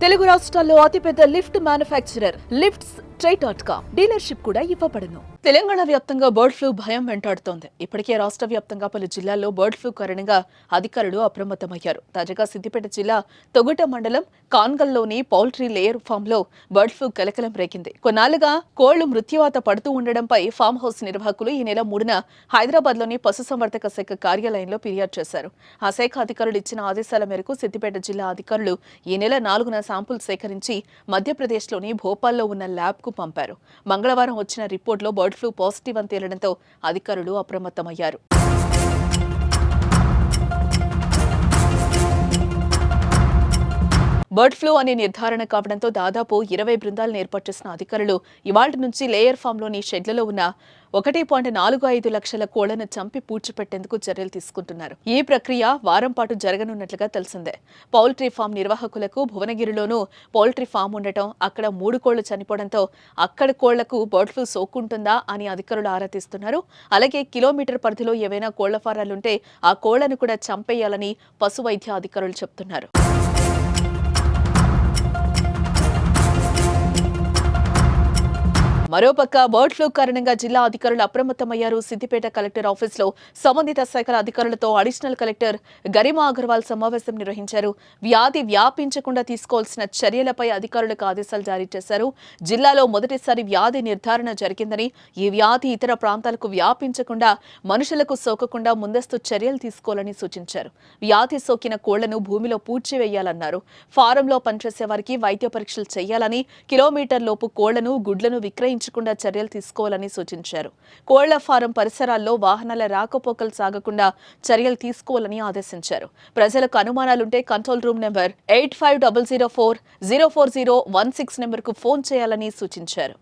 తెలుగు రాష్ట్రాల్లో అతిపెద్ద lift manufacturer lifts ట్రై.com dealership కూడా ఇవ్వబడును. తెలంగాణ వ్యాప్తంగా బర్డ్ ఫ్లూ భయం వెంటాడుతోంది. ఇప్పటికే రాష్ట్ర వ్యాప్తంగా పలు జిల్లాల్లో బర్డ్ ఫ్లూ కారణంగా అధికారులు అప్రమత్తమయ్యారు. తాజాగా సిద్దిపేట జిల్లా తొగుట మండలం కాన్గల్లోని పౌల్ట్రీ లేయర్ ఫామ్ లో బర్డ్ ఫ్లూ కలకలం రేగింది. కొన్నాళ్లుగా కోళ్లు మృత్యువాత పడుతూ ఉండడంపై ఫామ్ హౌస్ నిర్వాహకులు ఈ నెల 3న హైదరాబాద్ లోని పశుసంవర్ధక శాఖ కార్యాలయంలో ఫిర్యాదు చేశారు. ఆ శాఖ అధికారులు ఇచ్చిన ఆదేశాల మేరకు సిద్దిపేట జిల్లా అధికారులు ఈ నెల 4న శాంపుల్ సేకరించి మధ్యప్రదేశ్లోని భోపాల్లో ఉన్న ల్యాబ్ కు పంపారు. మంగళవారం వచ్చిన రిపోర్టులో బర్డ్ ఫ్లూ పాజిటివ్ అని తేలడంతో అధికారులు అప్రమత్తమయ్యారు. బర్డ్ ఫ్లూ అనే నిర్ధారణ కావడంతో దాదాపు 20 బృందాలను ఏర్పాటు చేసిన అధికారులు ఇవాళ్టి నుంచి లేయర్ ఫామ్లోని షెడ్లలో ఉన్న 1.45 లక్షల కోళ్లను చంపి పూడ్చిపెట్టేందుకు చర్యలు తీసుకుంటున్నారు. ఈ ప్రక్రియ వారం పాటు జరగనున్నట్లుగా తెలిసిందే. పౌల్ట్రీ ఫామ్ నిర్వాహకులకు భువనగిరిలోనూ పౌల్ట్రీ ఫామ్ ఉండటం, అక్కడ 3 కోళ్లు చనిపోవడంతో అక్కడ కోళ్లకు బర్డ్ ఫ్లూ సోకుంటుందా అని అధికారులు ఆరా తీస్తున్నారు. అలాగే కిలోమీటర్ పరిధిలో ఏవైనా కోళ్ల ఫారాలుంటే ఆ కోళ్లను కూడా చంపేయాలని పశు వైద్య అధికారులు చెబుతున్నారు. మరోపక్క బర్డ్ ఫ్లూ కారణంగా జిల్లా అధికారులు అప్రమత్తమయ్యారు. సిద్దిపేట కలెక్టర్ ఆఫీసులో సంబంధిత శాఖల అధికారులతో అడిషనల్ కలెక్టర్ గరిమా అగర్వాల్ సమావేశం నిర్వహించారు. వ్యాధి వ్యాపించకుండా తీసుకోవాల్సిన చర్యలపై అధికారులకు ఆదేశాలు జారీ చేశారు. జిల్లాలో మొదటిసారి వ్యాధి నిర్ధారణ జరిగిందని, ఈ వ్యాధి ఇతర ప్రాంతాలకు వ్యాపించకుండా మనుషులకు సోకకుండా ముందస్తు చర్యలు తీసుకోవాలని సూచించారు. వ్యాధి సోకిన కోళ్లను భూమిలో పూడ్చివేయాలన్నారు. ఫారంలో పనిచేసే వారికి వైద్య పరీక్షలు చేయాలని, కిలోమీటర్ లోపు కోళ్లను గుడ్లను విక్రయించకుండా చర్యలు తీసుకోవాలని సూచించారు. కోళ్ల ఫారం పరిసరాల్లో వాహనాల రాకపోకలు సాగకుండా చర్యలు తీసుకోవాలని ఆదేశించారు. ప్రజలకు అనుమానాలుంటే కంట్రోల్ రూమ్ నెంబర్ 8500404016 నెంబర్కు ఫోన్ చేయాలని సూచించారు.